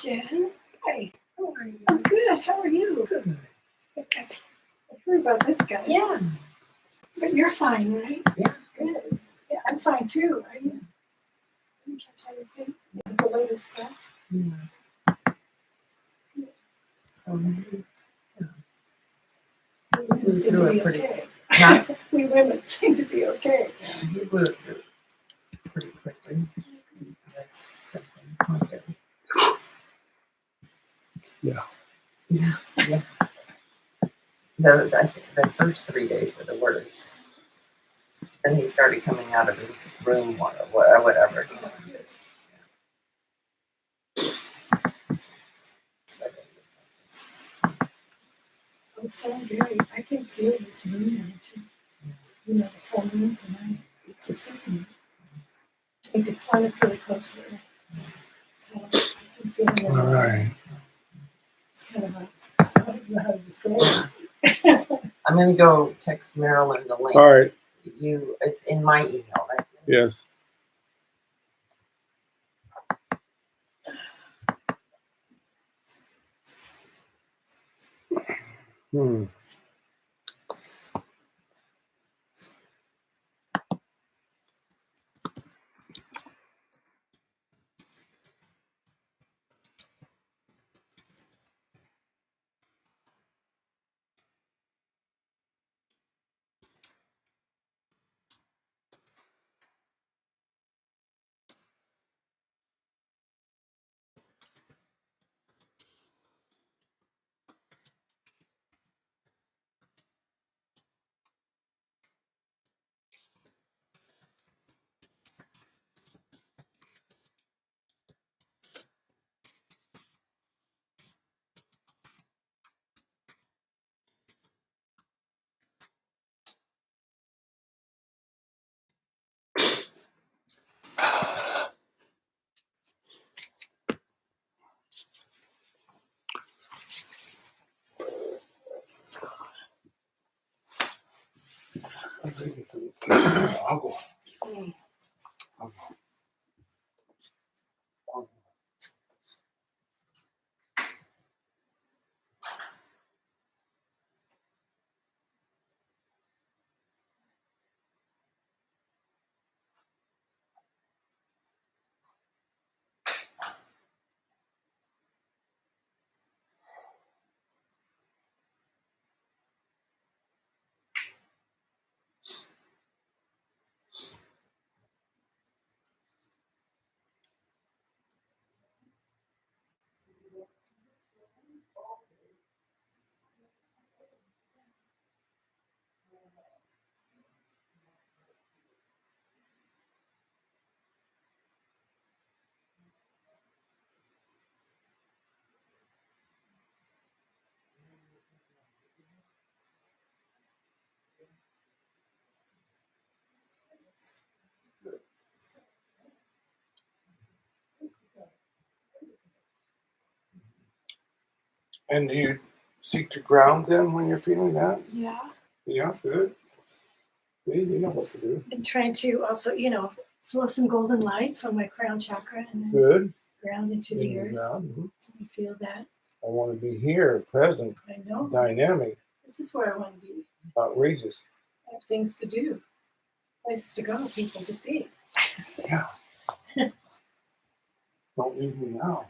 Jen. Hi. How are you? I'm good. How are you? Good. I heard about this guy. Yeah. But you're fine, right? Yeah. Good. Yeah, I'm fine too. I didn't catch anything. The latest stuff. Yeah. We women seem through to it be pretty- okay. Huh? We women seem to be okay. Yeah, he blew it through pretty quickly. That's something. Okay. Yeah. Yeah. Yeah. The first 3 days were the worst. Then he started coming out of his room or whatever. I was telling Gary, I can feel this room energy. You know, the full moon tonight. It's the second moon. I think the planet's really close to it. So I can feel it. All right. It's kind of a, I don't know how to describe it. I'm gonna go text Marilyn the link. All right. It's in my email, right? Yes. Hmm. I'll take you some. I'll go. I'll go. And do you seek to ground them when you're feeling that? Yeah. Yeah, good. See, you know what to do. Been trying to also, flow some golden light from my crown chakra and then Good. ground into the earth. Mhm. You feel that? I want to be here, present, I know. dynamic, This is where I want to be. outrageous. I have things to do, places to go, people to see. Yeah. Don't leave me now.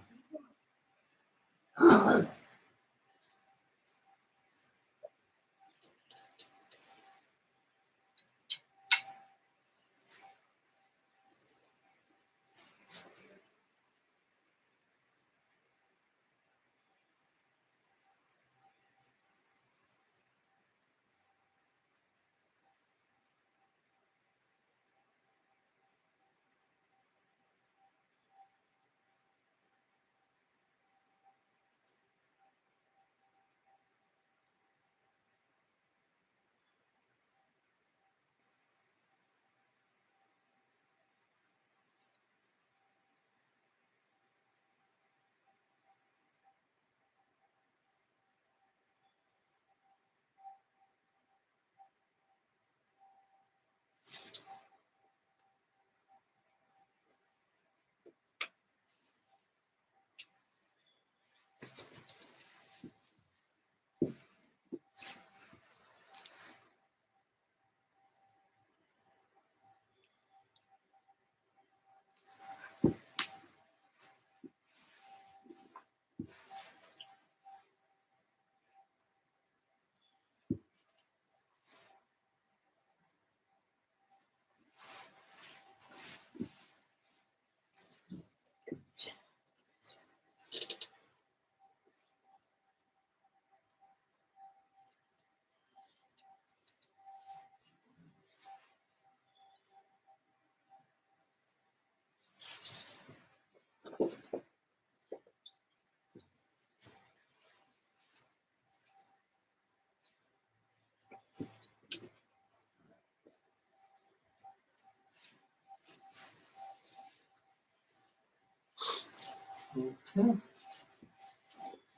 Mhm.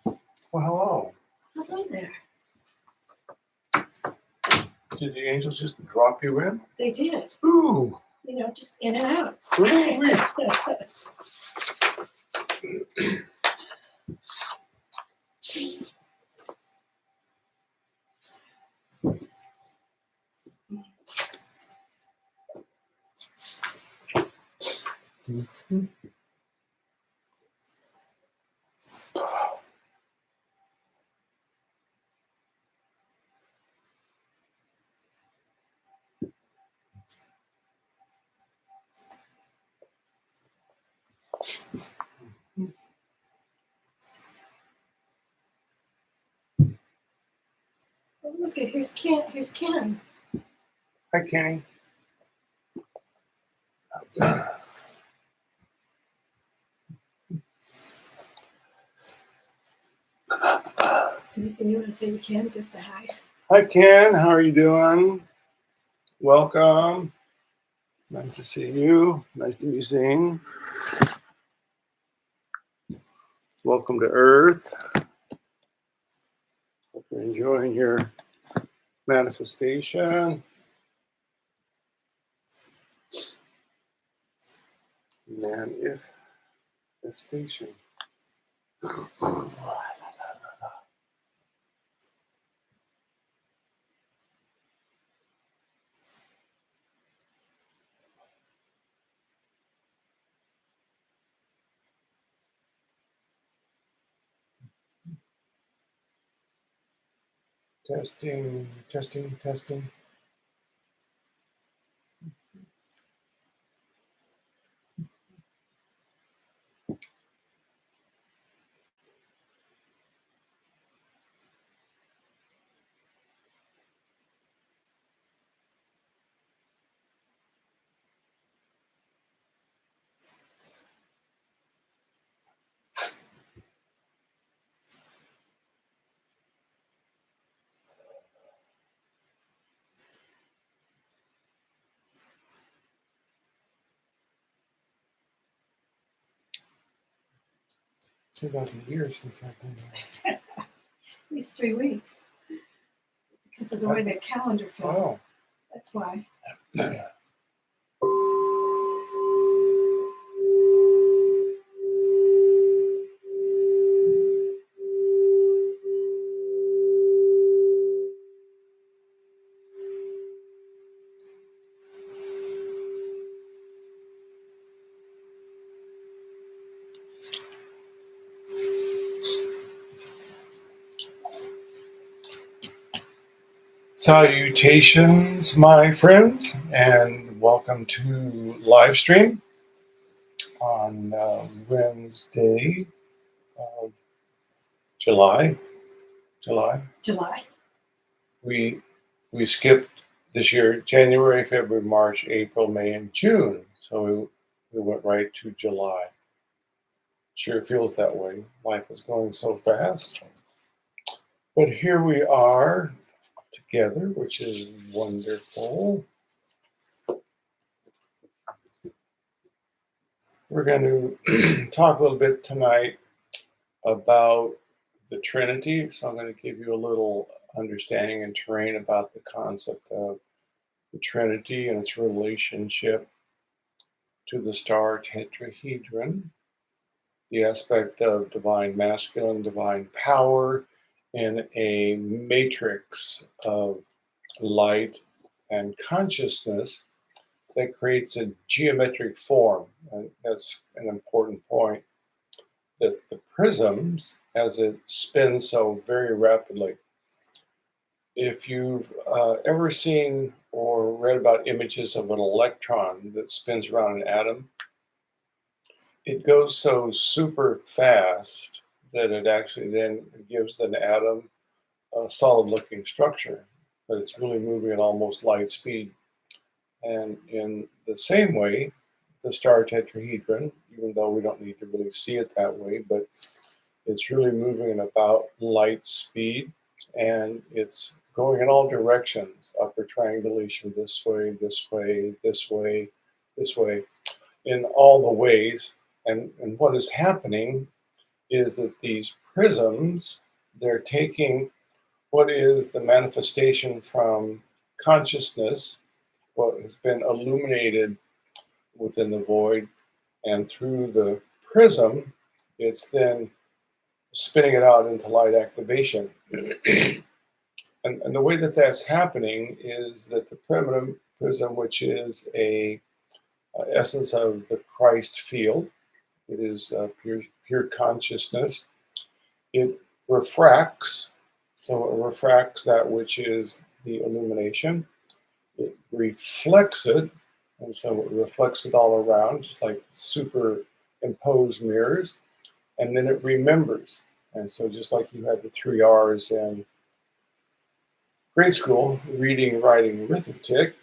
Well, hello. Hello there. Did the angels just drop you in? They did. Ooh. You know, just in and out. Really? Mhm. Oh, look at here's Ken. Here's Ken. Hi, Kenny. Anything you want to say to Ken? Just a hi. Hi, Ken. How are you doing? Welcome. Nice to see you. Nice to be seen. Welcome to Earth. Hope you're enjoying your manifestation. Manifestation. Testing, testing, testing. It's about a year since I've been there. At least 3 weeks. Because of the way the calendar fell. Oh. That's why. Salutations, my friends, and welcome to live stream on Wednesday of July. July. We skipped this year January, February, March, April, May, and June. So we went right to July. Sure feels that way. Life is going so fast. But here we are together, which is wonderful. We're going to talk a little bit tonight about the Trinity. So I'm going to give you a little understanding and terrain about the concept of the Trinity and its relationship to the star tetrahedron, the aspect of divine masculine, divine power in a matrix of light and consciousness that creates a geometric form. And that's an important point, that the prisms, as it spins so very rapidly, if you've ever seen or read about images of an electron that spins around an atom, it goes so super fast that it actually then gives an atom a solid looking structure, but it's really moving at almost light speed. And in the same way, the star tetrahedron, even though we don't need to really see it that way, but it's really moving at about light speed, and it's going in all directions, upper triangulation this way, this way, this way, this way, in all the ways And what is happening is that these prisms, they're taking what is the manifestation from consciousness, what has been illuminated within the void, and through the prism, it's then spinning it out into light activation. And the way that that's happening is that the primitive prism, which is a essence of the Christ field, it is pure consciousness. It refracts, so it refracts that which is the illumination. It reflects it, and so it reflects it all around, just like superimposed mirrors. And then it remembers. And so just like you had the 3 R's in grade school, reading, writing, arithmetic,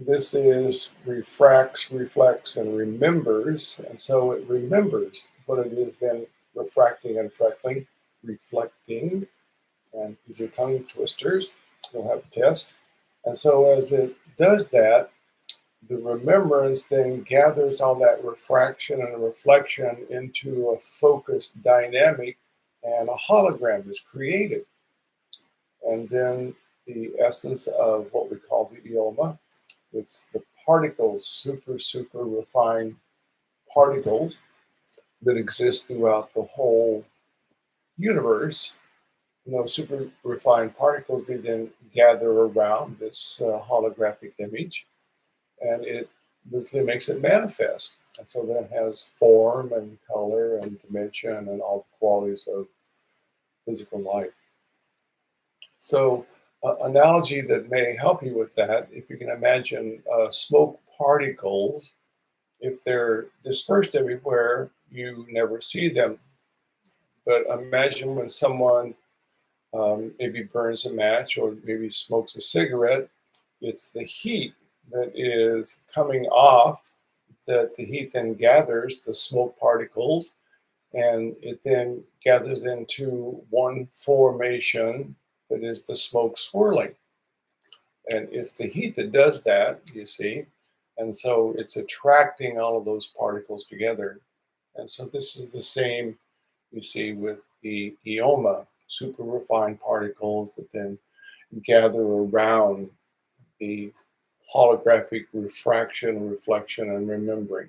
this is refracts, reflects, and remembers. And so it remembers what it is then refracting and freckling, reflecting, and these are tongue twisters. You'll have a test. And so as it does that, the remembrance then gathers all that refraction and reflection into a focused dynamic, and a hologram is created. And then the essence of what we call the ioma, it's the particles, super refined particles that exist throughout the whole universe. And those super refined particles, they then gather around this holographic image, and it literally makes it manifest. And so then it has form and color and dimension and all the qualities of physical life. So, analogy that may help you with that, if you can imagine smoke particles, if they're dispersed everywhere, you never see them. But imagine when someone maybe burns a match or maybe smokes a cigarette, it's the heat that is coming off, that the heat then gathers the smoke particles, and it then gathers into one formation that is the smoke swirling. And it's the heat that does that, you see. And so it's attracting all of those particles together. And so this is the same, you see, with the ioma, super refined particles that then gather around the holographic refraction, reflection, and remembering.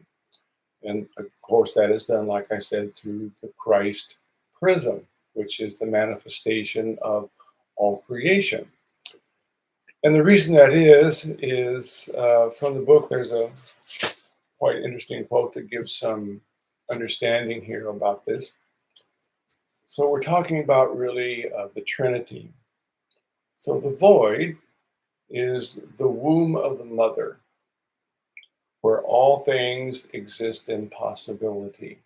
And of course, that is done, like I said, through the Christ prism, which is the manifestation of all creation. And the reason that is from the book, there's a quite interesting quote that gives some understanding here about this. So we're talking about really the Trinity. So the void is the womb of the mother, where all things exist in possibility.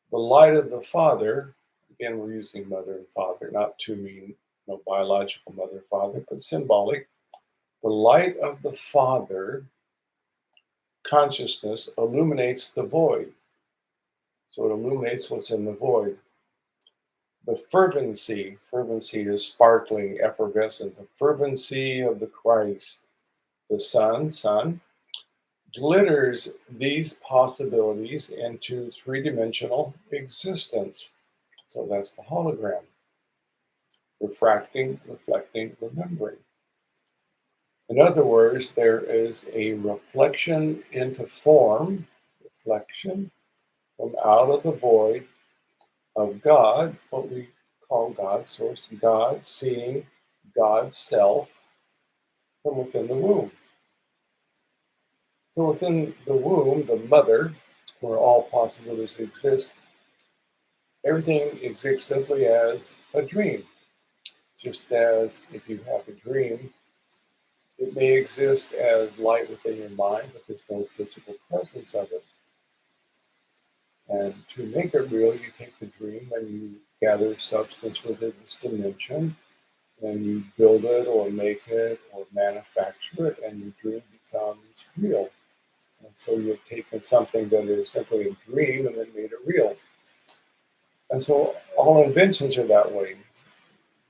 The light of the Father, again, we're using mother and father, not to mean no biological mother and father, but symbolic. The light of the Father, consciousness, illuminates the void. So it illuminates what's in the void. The fervency is sparkling, effervescent. The fervency of the Christ, the Son, glitters these possibilities into three-dimensional existence. So that's the hologram. Refracting, reflecting, remembering. In other words, there is a reflection into form, reflection from out of the void of God, what we call God's source, God seeing God's self from within the womb. So within the womb, the mother, where all possibilities exist, everything exists simply as a dream. Just as if you have a dream, it may exist as light within your mind, but there's no physical presence of it. And to make it real, you take the dream and you gather substance within this dimension, and you build it or make it or manufacture it, and your dream becomes real. And so you've taken something that is simply a dream and then made it real. And so all inventions are that way.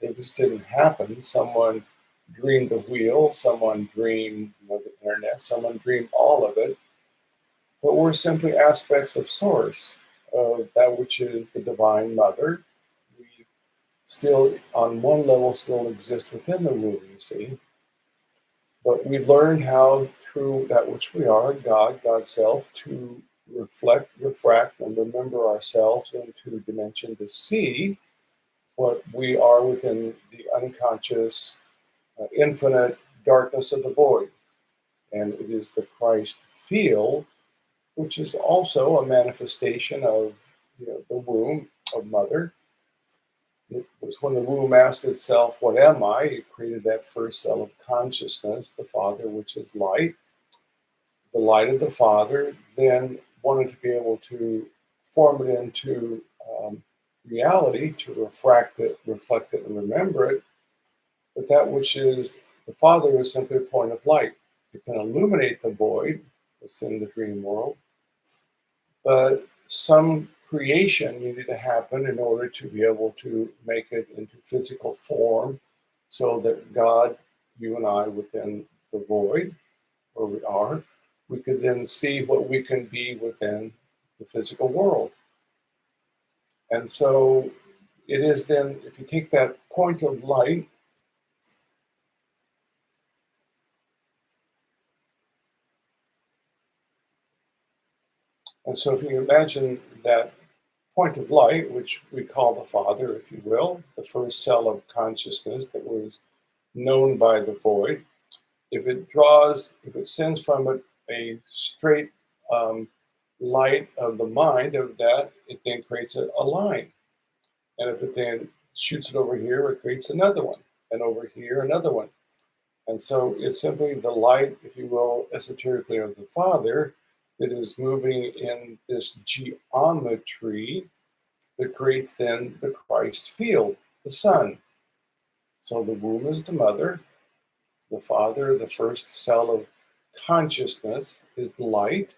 They just didn't happen. Someone dreamed the wheel, someone dreamed the internet, someone dreamed all of it. but we're simply aspects of Source, of that which is the Divine Mother. We still, on one level, still exist within the womb, you see. But we learned how, through that which we are, God, God's self, to reflect, refract, and remember ourselves into dimension to see what we are within the unconscious, infinite darkness of the void. And it is the Christ field, which is also a manifestation of the womb of Mother. It was when the womb asked itself, "What am I?" It created that first cell of consciousness, the Father, which is light. The light of the Father then wanted to be able to form it into reality, to refract it, reflect it, and remember it. But that which is the Father is simply a point of light. It can illuminate the void that's in the dream world, but some creation needed to happen in order to be able to make it into physical form so that God, you and I within the void, where we are, we could then see what we can be within the physical world. And so it is then, if you take that point of light, and so if you imagine that point of light, which we call the Father, if you will, the first cell of consciousness that was known by the void, if it sends from it a straight light of the mind of that, it then creates a line. And if it then shoots it over here, it creates another one. And over here, another one. And so it's simply the light, if you will, esoterically of the Father that is moving in this geometry that creates then the Christ field, the Son. So the womb is the mother, the Father, the first cell of consciousness, is the light,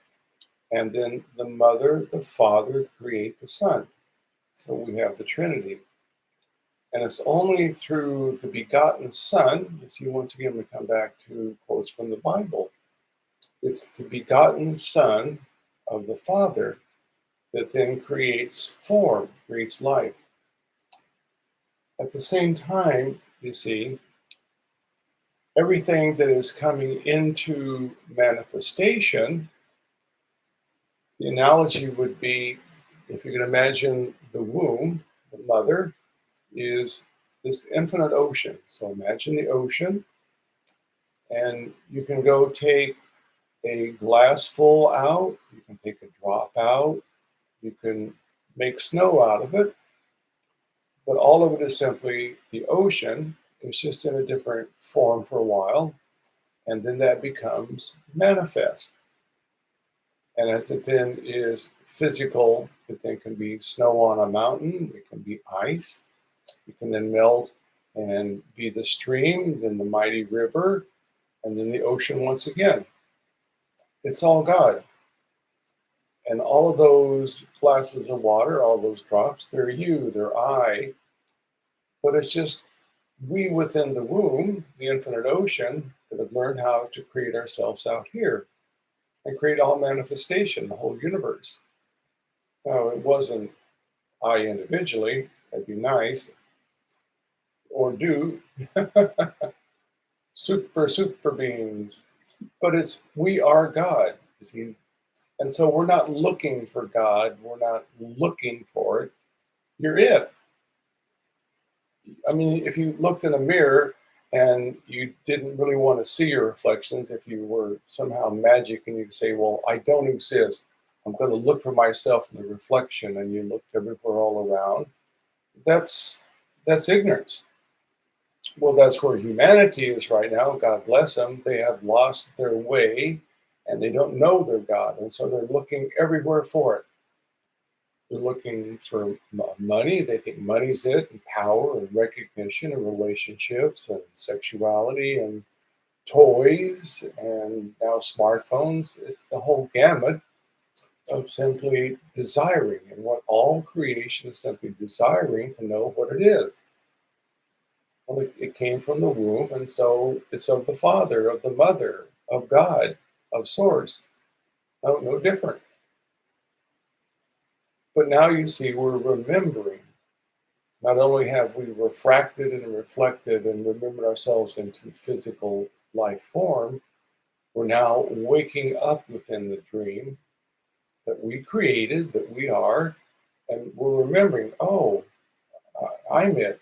and then the mother, the Father create the Son. So we have the Trinity. And it's only through the begotten Son, you see, once again, we come back to quotes from the Bible. It's the begotten Son of the Father that then creates form, creates life. At the same time, you see, everything that is coming into manifestation, the analogy would be, if you can imagine the womb, the mother, is this infinite ocean. So imagine the ocean, and you can go take a glass full out, you can take a drop out, you can make snow out of it, but all of it is simply the ocean. It's just in a different form for a while, and then that becomes manifest. And as it then is physical, it then can be snow on a mountain, it can be ice, it can then melt and be the stream, then the mighty river, and then the ocean once again. It's all God. And all of those glasses of water, all those drops, they're you, they're I. But it's just we within the womb, the infinite ocean, that have learned how to create ourselves out here and create all manifestation, the whole universe. Now, it wasn't I individually, that'd be nice, or do super beings, but it's we are God, you see. And so we're not looking for God, we're not looking for it. You're it. I mean, if you looked in a mirror and you didn't really want to see your reflections, if you were somehow magic and you could say, well, I don't exist, I'm going to look for myself in the reflection, and you looked everywhere all around, that's ignorance. Well, that's where humanity is right now. God bless them. They have lost their way and they don't know their God. And so they're looking everywhere for it. They're looking for money. They think money's it, and power and recognition and relationships and sexuality and toys and now smartphones. It's the whole gamut of simply desiring. And what all creation is simply desiring to know what it is. Well, it came from the womb, and so it's of the Father, of the Mother, of God, of Source. No different. But now you see we're remembering. Not only have we refracted and reflected and remembered ourselves into physical life form, we're now waking up within the dream that we created, that we are, and we're remembering, oh, I'm it.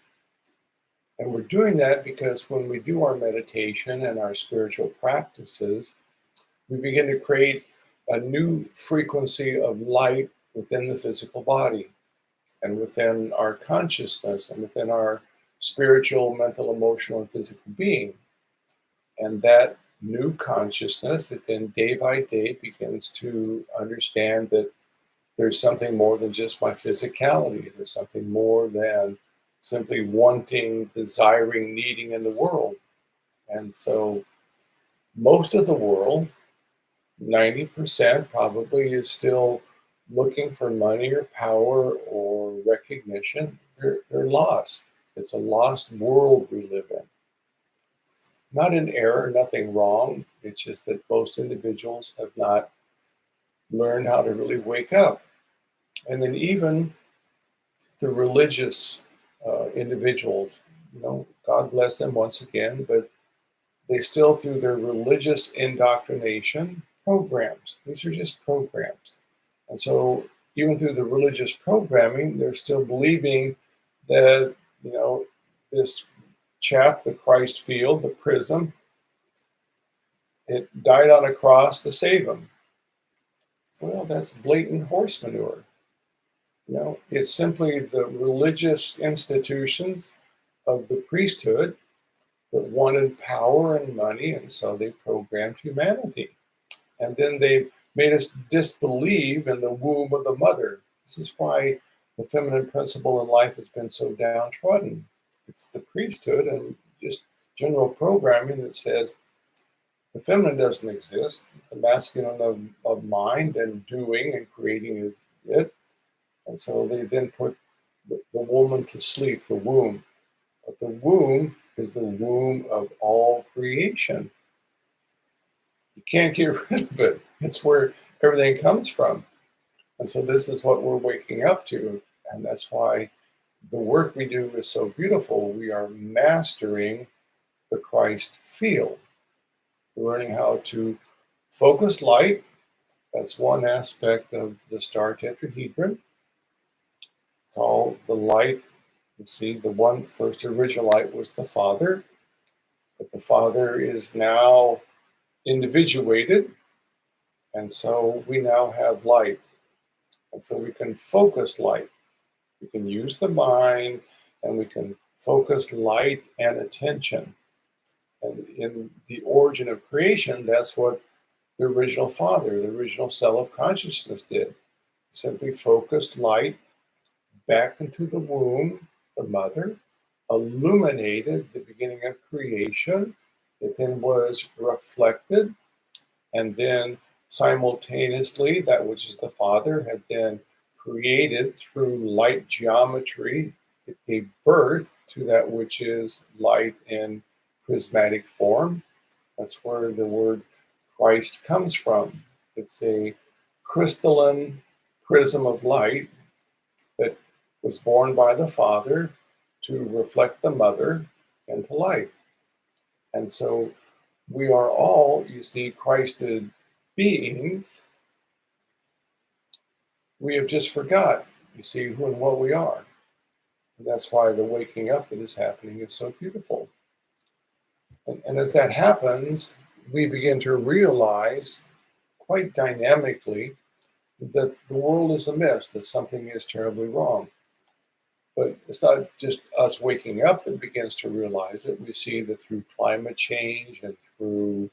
And we're doing that because when we do our meditation and our spiritual practices, we begin to create a new frequency of light within the physical body and within our consciousness and within our spiritual, mental, emotional, and physical being. And that new consciousness that then day by day begins to understand that there's something more than just my physicality. There's something more than simply wanting, desiring, needing in the world. And so most of the world, 90% probably, is still looking for money or power or recognition. They're lost. It's a lost world we live in. Not an error, nothing wrong. It's just that most individuals have not learned how to really wake up. And then even the religious individuals, God bless them once again, but they still, through their religious indoctrination programs, these are just programs. And so even through the religious programming, they're still believing that, this chap, the Christ field, the prism, it died on a cross to save him. Well, that's blatant horse manure. It's simply the religious institutions of the priesthood that wanted power and money, and so they programmed humanity. And then they made us disbelieve in the womb of the mother. This is why the feminine principle in life has been so downtrodden. It's the priesthood and just general programming that says the feminine doesn't exist. The masculine of mind and doing and creating is it. And so they then put the woman to sleep, the womb. But the womb is the womb of all creation. You can't get rid of it. It's where everything comes from. And so this is what we're waking up to. And that's why the work we do is so beautiful. We are mastering the Christ field. We're learning how to focus light. That's one aspect of the star tetrahedron, called the light. You see, the one first original light was the Father, but the Father is now individuated, and so we now have light. And so we can focus light. We can use the mind, and we can focus light and attention. And in the origin of creation, that's what the original Father, the original cell of consciousness did. Simply focused light back into the womb, the mother, illuminated the beginning of creation. It then was reflected, and then simultaneously, that which is the Father had then created through light geometry. It gave birth to that which is light in prismatic form. That's where the word Christ comes from. It's a crystalline prism of light that was born by the Father to reflect the Mother into life. And so we are all, you see, Christed beings. We have just forgot, you see, who and what we are. And that's why the waking up that is happening is so beautiful. And as that happens, we begin to realize quite dynamically that the world is amiss, that something is terribly wrong. But it's not just us waking up that begins to realize it. We see that through climate change and through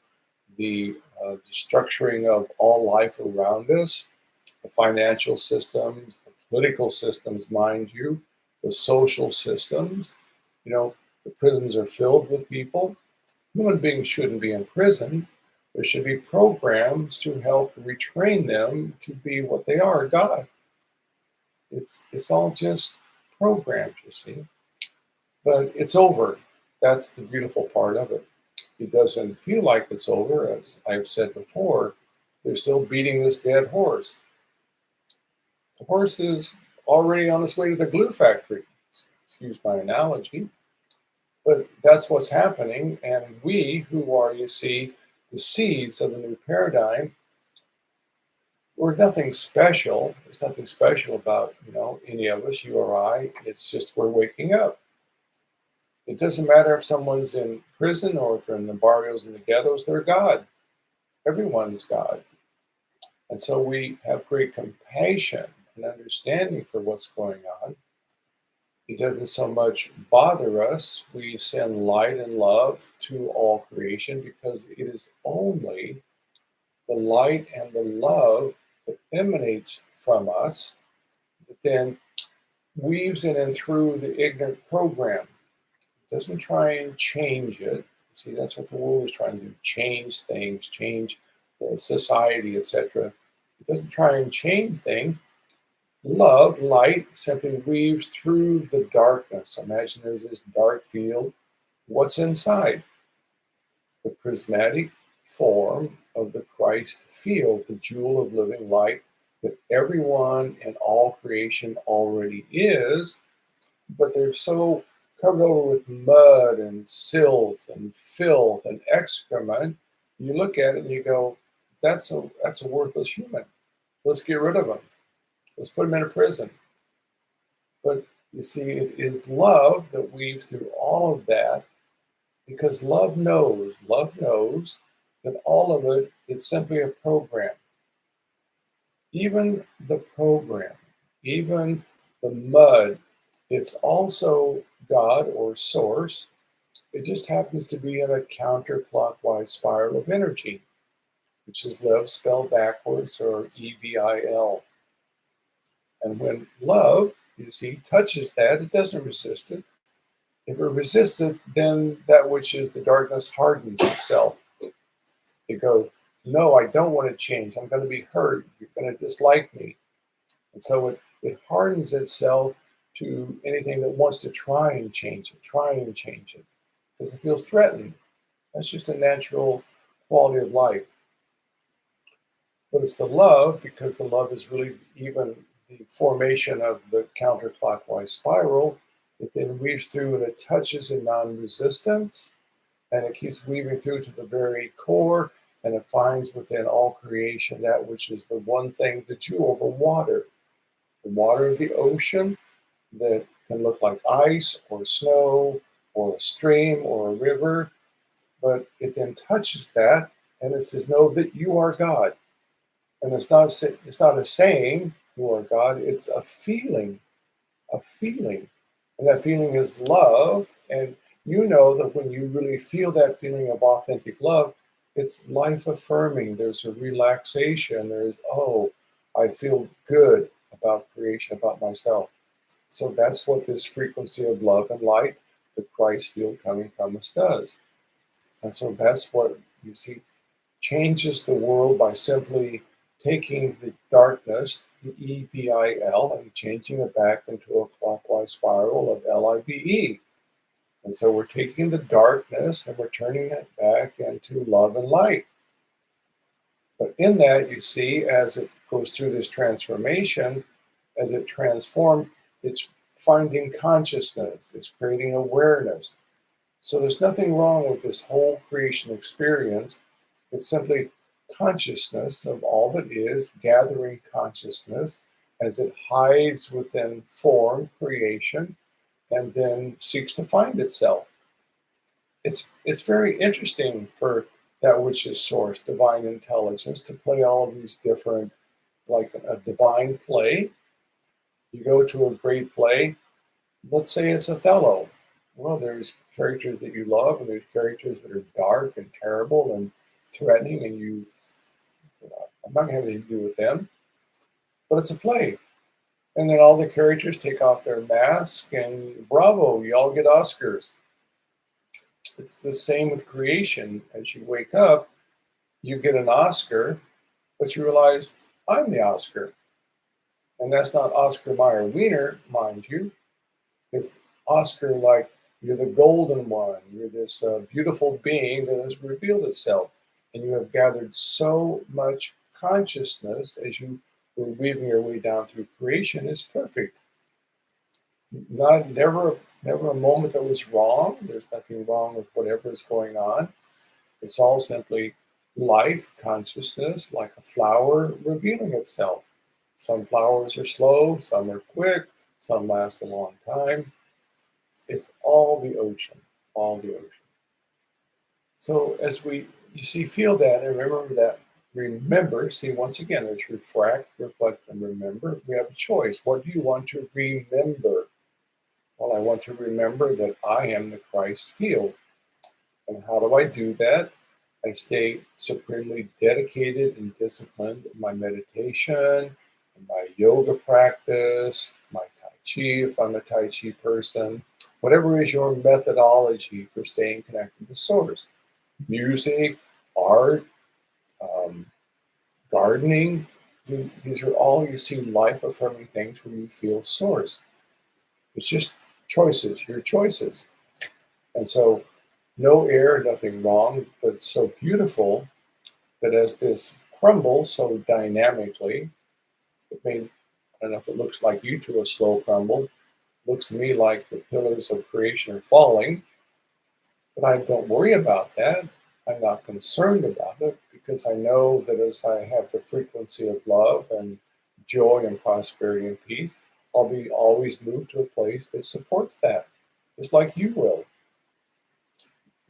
the structuring of all life around us, the financial systems, the political systems, mind you, the social systems, the prisons are filled with people. Human beings shouldn't be in prison. There should be programs to help retrain them to be what they are, God. It's all just programmed, you see. But it's over. That's the beautiful part of it. It doesn't feel like it's over, as I've said before. They're still beating this dead horse. The horse is already on its way to the glue factory. Excuse my analogy. But that's what's happening. And we, who are, you see, the seeds of the new paradigm, we're nothing special. There's nothing special about, any of us, you or I. It's just we're waking up. It doesn't matter if someone's in prison or if they're in the barrios and the ghettos, they're God. Everyone's God. And so we have great compassion and understanding for what's going on. It doesn't so much bother us. We send light and love to all creation because it is only the light and the love that emanates from us that then weaves in and through the ignorant program. It doesn't try and change it. See, that's what the world is trying to do, change things, change the society, etc. It doesn't try and change things. Love, light, simply weaves through the darkness. Imagine there's this dark field. What's inside? The prismatic form of the Christ field, the jewel of living light that everyone in all creation already is, but they're so covered over with mud and silt and filth and excrement. You look at it and you go, that's a worthless human. Let's get rid of him. Let's put him in a prison. But you see, it is love that weaves through all of that because love knows that all of it is simply a program. Even the program, even the mud, it's also God or source. It just happens to be in a counterclockwise spiral of energy, which is love spelled backwards or EVIL. And when love, you see, touches that, it doesn't resist it. If it resists it, then that which is the darkness hardens itself. It goes, no, I don't want to change. I'm going to be hurt. You're going to dislike me. And so it hardens itself to anything that wants to try and change it, because it feels threatened. That's just a natural quality of life. But it's the love, because the love is really even the formation of the counterclockwise spiral. It then weaves through and it touches in non-resistance, and it keeps weaving through to the very core, and it finds within all creation that which is the one thing, the jewel, the water of the ocean that can look like ice or snow or a stream or a river, but it then touches that and it says, know that you are God. And it's not a saying, you are God, it's a feeling. And that feeling is love. And you know that when you really feel that feeling of authentic love, it's life affirming. There's a relaxation. There's, oh, I feel good about creation, about myself. So that's what this frequency of love and light, the Christ field coming from us, does. And so that's what you see changes the world by simply taking the darkness, the EVIL, and changing it back into a clockwise spiral of LIVE. And so we're taking the darkness and we're turning it back into love and light. But in that, you see, as it goes through this transformation, as it transforms, it's finding consciousness, it's creating awareness. So there's nothing wrong with this whole creation experience. It's simply consciousness of all that is, gathering consciousness as it hides within form, creation, and then seeks to find itself. It's very interesting for that which is source, divine intelligence, to play all of these different, like a divine play. You go to a great play, let's say it's Othello. Well, there's characters that you love, and there's characters that are dark and terrible and threatening, and I'm not going to have anything to do with them. But it's a play. And then all the characters take off their mask, and bravo, you all get Oscars. It's the same with creation. As you wake up, you get an Oscar, but you realize, I'm the Oscar. And that's not Oscar Mayer Wiener, mind you. It's Oscar like, you're the golden one. You're this beautiful being that has revealed itself. And you have gathered so much consciousness as you were weaving your way down through creation is perfect. Never a moment that was wrong. There's nothing wrong with whatever is going on. It's all simply life, consciousness, like a flower revealing itself. Some flowers are slow, some are quick, some last a long time. It's all the ocean, all the ocean. So as you see, feel that and remember that. Remember, see, once again, there's refract, reflect, and remember. We have a choice. What do you want to remember? Well, I want to remember that I am the Christ field. And how do I do that? I stay supremely dedicated and disciplined in my meditation, in my yoga practice, my Tai Chi, if I'm a Tai Chi person, whatever is your methodology for staying connected to Source. Music, art, um, gardening, these are all, you see, life affirming things where you feel Source. It's just choices, your choices. And so, no error, nothing wrong, but it's so beautiful that as this crumbles so dynamically, I don't know if it looks like you to a slow crumble, looks to me like the pillars of creation are falling, but I don't worry about that. I'm not concerned about it because I know that as I have the frequency of love and joy and prosperity and peace, I'll be always moved to a place that supports that, just like you will.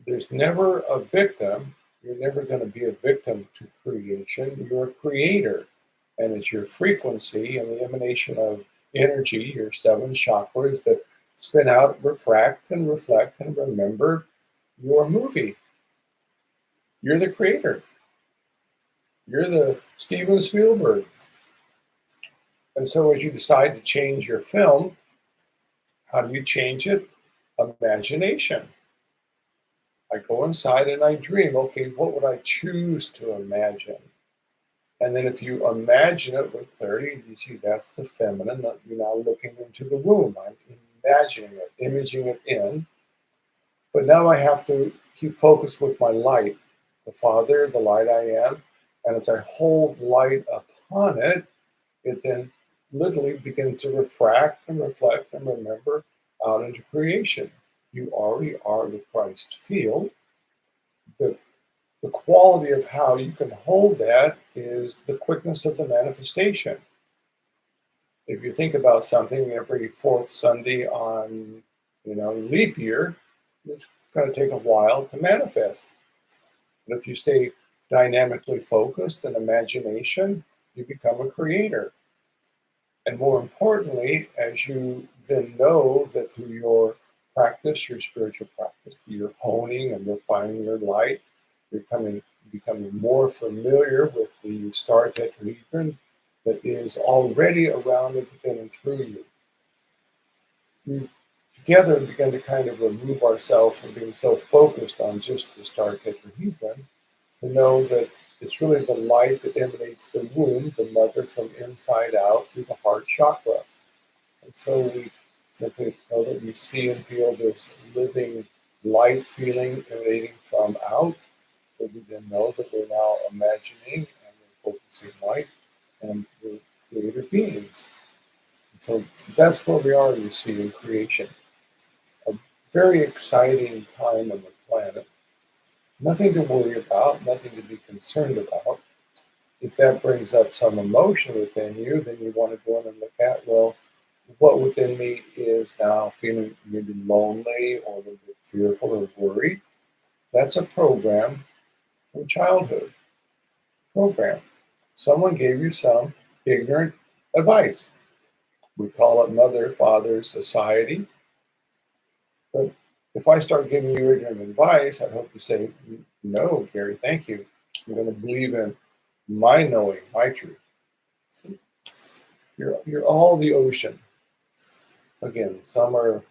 There's never a victim. You're never going to be a victim to creation. You're a creator. And it's your frequency and the emanation of energy, your 7 chakras that spin out, refract, and reflect, and remember your movie. You're the creator. You're the Steven Spielberg. And so as you decide to change your film, how do you change it? Imagination. I go inside and I dream, okay, what would I choose to imagine? And then if you imagine it with clarity, you see that's the feminine. You're now looking into the womb. I'm imagining it, imaging it in. But now I have to keep focused with my light, the Father, the light I am. And as I hold light upon it, it then literally begins to refract and reflect and remember out into creation. You already are the Christ field. The quality of how you can hold that is the quickness of the manifestation. If you think about something every fourth Sunday on, leap year, it's going to take a while to manifest. But if you stay dynamically focused and imagination, you become a creator. And more importantly, as you then know that through your practice, your spiritual practice, through your honing and refining your light, you're becoming more familiar with the star tetrahedron that is already around and within and through you. We together begin to kind of remove ourselves from being so focused on just the star tetrahedron to know that it's really the light that emanates the womb, the mother, from inside out through the heart chakra. And so we simply know that we see and feel this living light feeling emanating from out. But we then know that we're now imagining and we're focusing light and we're creator beings. And so that's where we are, you see, in creation. A very exciting time on the planet. Nothing to worry about, nothing to be concerned about. If that brings up some emotion within you, then you want to go in and look at, well, what within me is now feeling maybe lonely or a little bit fearful or worried. That's a program from childhood. Program. Someone gave you some ignorant advice. We call it mother, father, society. But if I start giving you ignorant advice, I hope you say, no, Gary, thank you. I'm going to believe in my knowing, my truth. See? You're all the ocean. Again, some are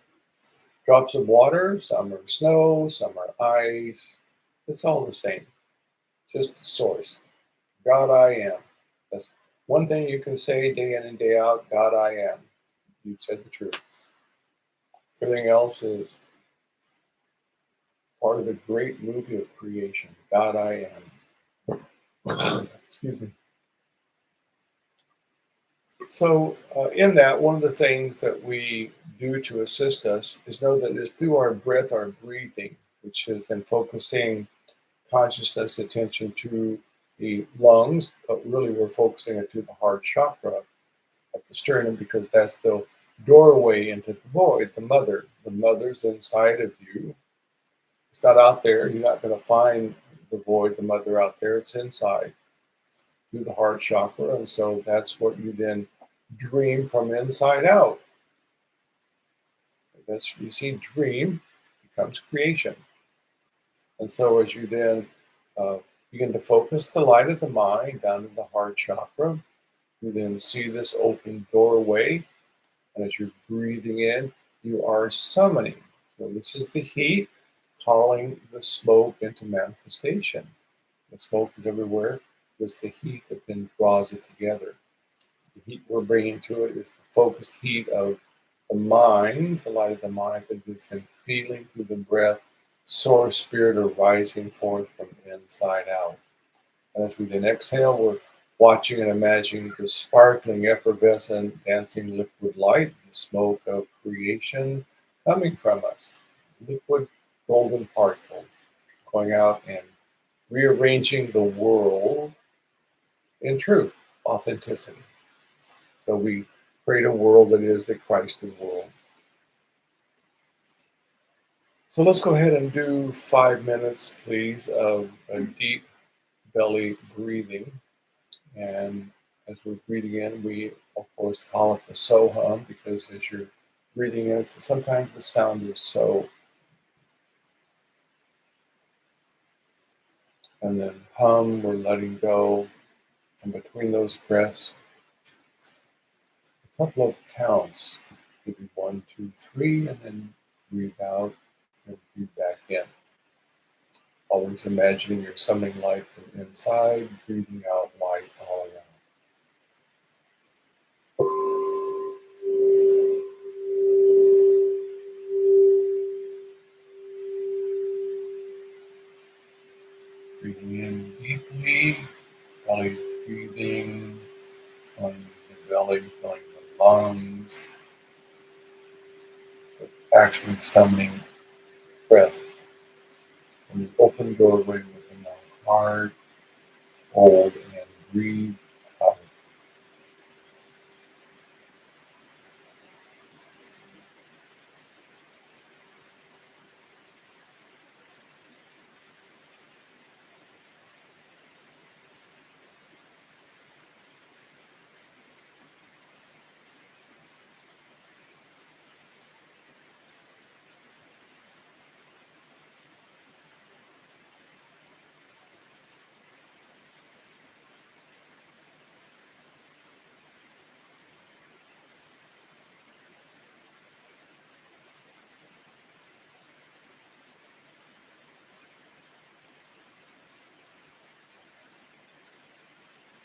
drops of water, some are snow, some are ice. It's all the same. Just the source. God I am. That's one thing you can say day in and day out. God I am. You said the truth. Everything else is part of the great movie of creation. God I am. Excuse me. So, in that, one of the things that we do to assist us is know that it's through our breath, our breathing, which is then focusing consciousness attention to the lungs, but really we're focusing it to the heart chakra at the sternum because that's the doorway into the void, the mother. The mother's inside of you. It's not out there. You're not going to find the void, the mother out there. It's inside through the heart chakra. And so that's what you then dream from inside out. That's you see, dream becomes creation. And so as you then begin to focus the light of the mind down to the heart chakra, you then see this open doorway. And as you're breathing in, you are summoning. So this is the heat calling the smoke into manifestation. The smoke is everywhere. It's the heat that then draws it together. The heat we're bringing to it is the focused heat of the mind, the light of the mind that is then feeling through the breath, source spirit arising forth from inside out. And as we then exhale, we're watching and imagining the sparkling, effervescent, dancing liquid light, the smoke of creation coming from us. Liquid golden particles going out and rearranging the world in truth, authenticity. So we create a world that is the Christed world. So let's go ahead and do 5 minutes, please, of a deep belly breathing. And as we're breathing in, we, of course, call it the so hum because as you're breathing in, sometimes the sound is so. And then hum, we're letting go. And between those breaths, a couple of counts, maybe 1, 2, 3, and then breathe out and breathe back in. Always imagining you're summoning light from inside, breathing out light all around. Breathing in deeply, belly breathing, filling the belly, filling the lungs, but actually summoning breath from the open doorway within the heart. Hold and breathe out.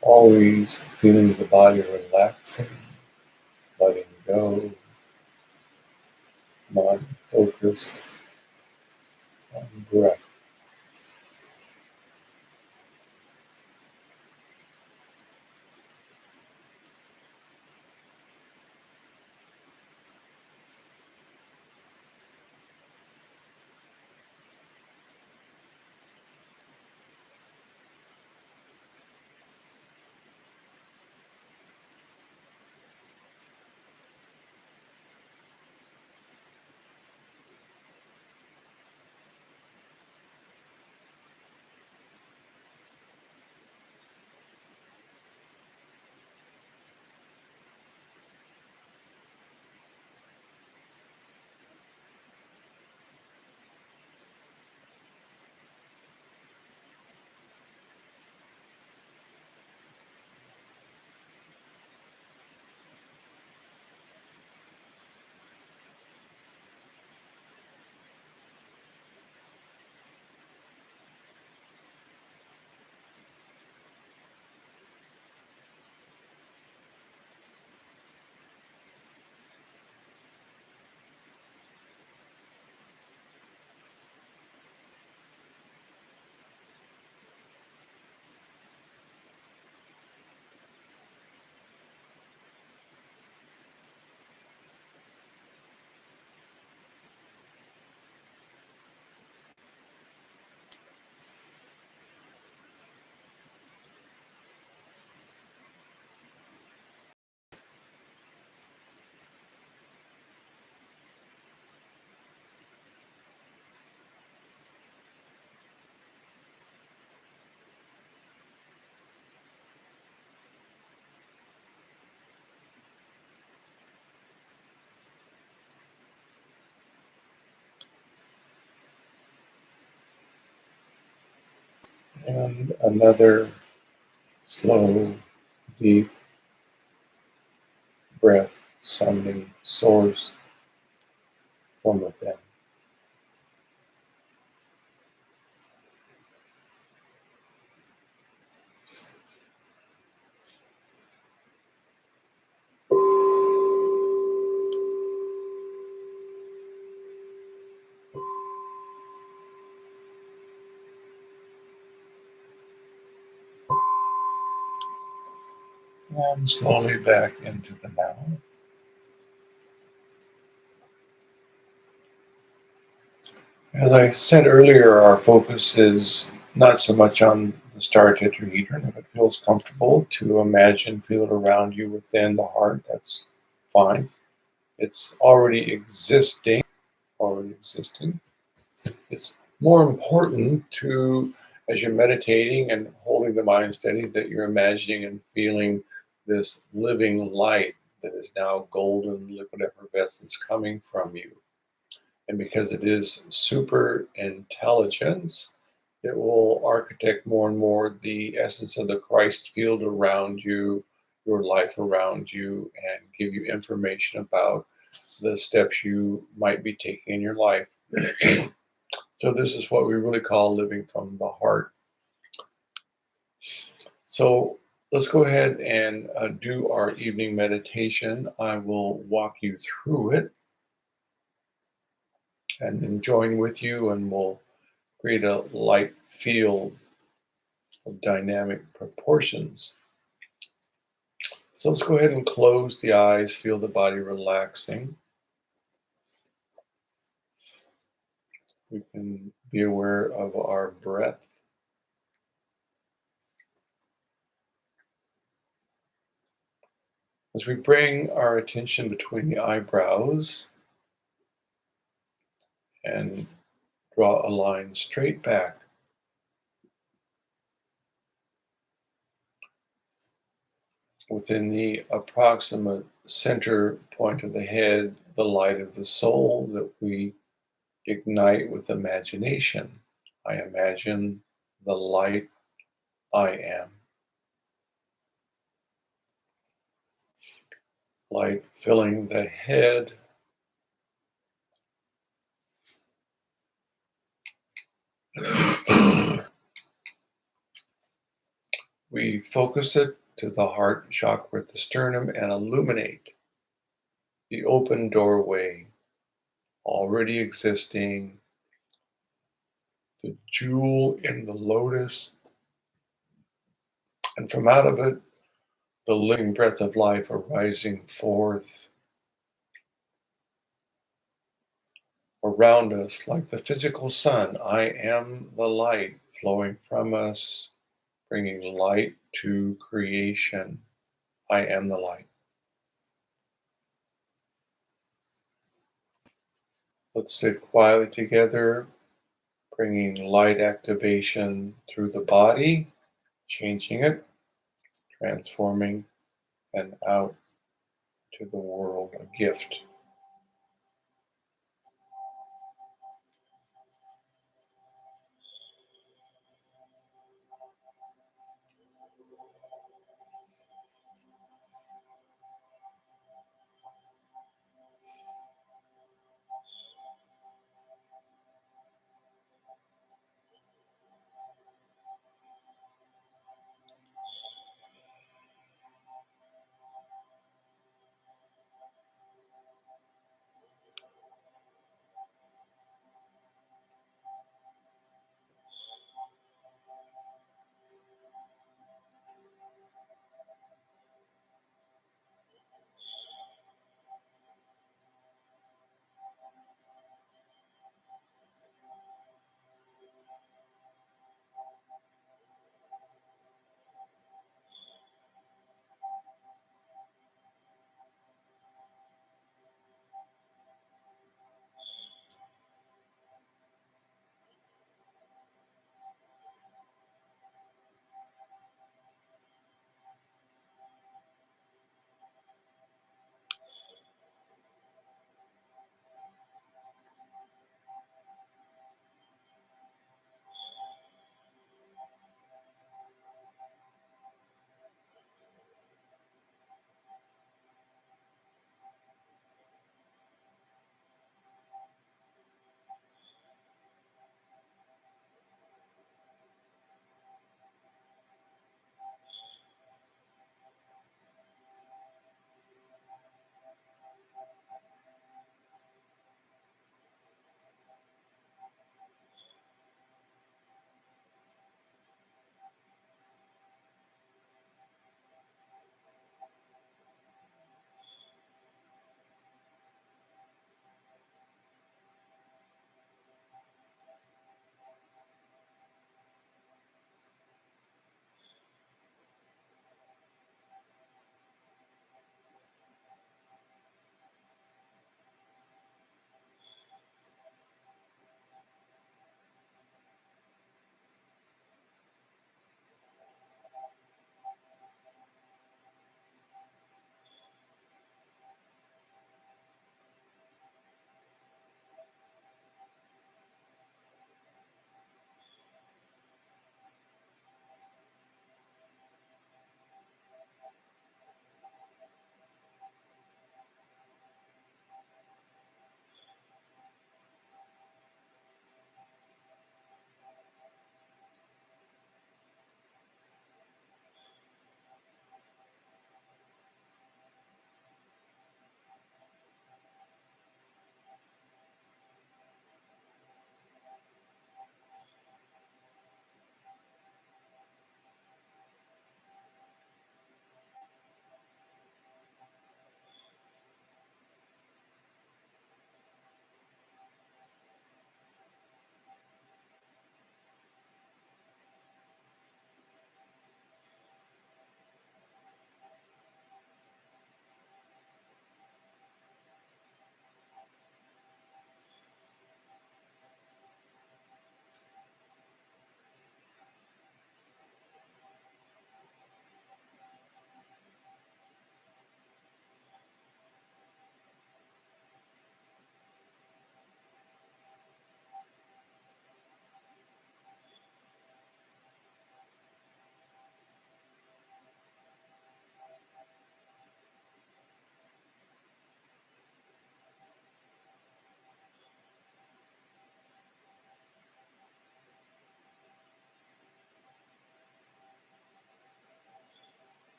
Always feeling the body relaxing, letting go, mind focused on breath. And another slow, deep breath summoning source from within. And slowly back into the now. As I said earlier, our focus is not so much on the star tetrahedron. If it feels comfortable to imagine, feel it around you within the heart, that's fine. It's already existing, already existing. It's more important to, as you're meditating and holding the mind steady, that you're imagining and feeling this living light that is now golden liquid effervescence coming from you. And because it is super intelligence, it will architect more and more the essence of the Christ field around you, your life around you, and give you information about the steps you might be taking in your life. So this is what we really call living from the heart. So let's go ahead and do our evening meditation. I will walk you through it and then join with you, and we'll create a light field of dynamic proportions. So let's go ahead and close the eyes, feel the body relaxing. We can be aware of our breath. As we bring our attention between the eyebrows and draw a line straight back, within the approximate center point of the head, the light of the soul that we ignite with imagination. I imagine the light I am. Light filling the head, we focus it to the heart chakra at the sternum and illuminate the open doorway already existing, the jewel in the lotus, and from out of it, the living breath of life arising forth around us like the physical sun. I am the light flowing from us, bringing light to creation. I am the light. Let's sit quietly together, bringing light activation through the body, changing it, transforming, and out to the world, a gift.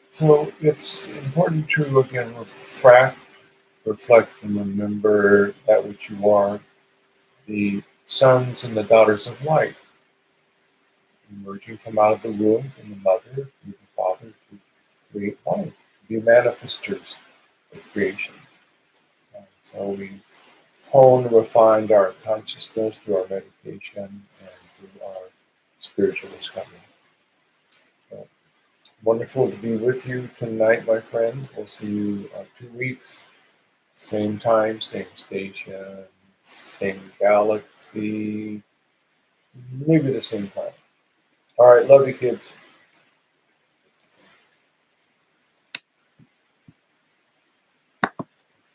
So it's important to again reflect, and remember that which you are, the sons and the daughters of light, emerging from out of the womb, from the mother to the father to create life, to be manifestors of creation. So we hone and refined our consciousness through our meditation and through our spiritual discovery. So wonderful to be with you tonight, my friends. We'll see you 2 weeks, same time, same station, same galaxy, maybe the same planet. All right, love you, kids.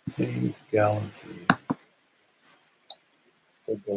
Same galaxy. Good day.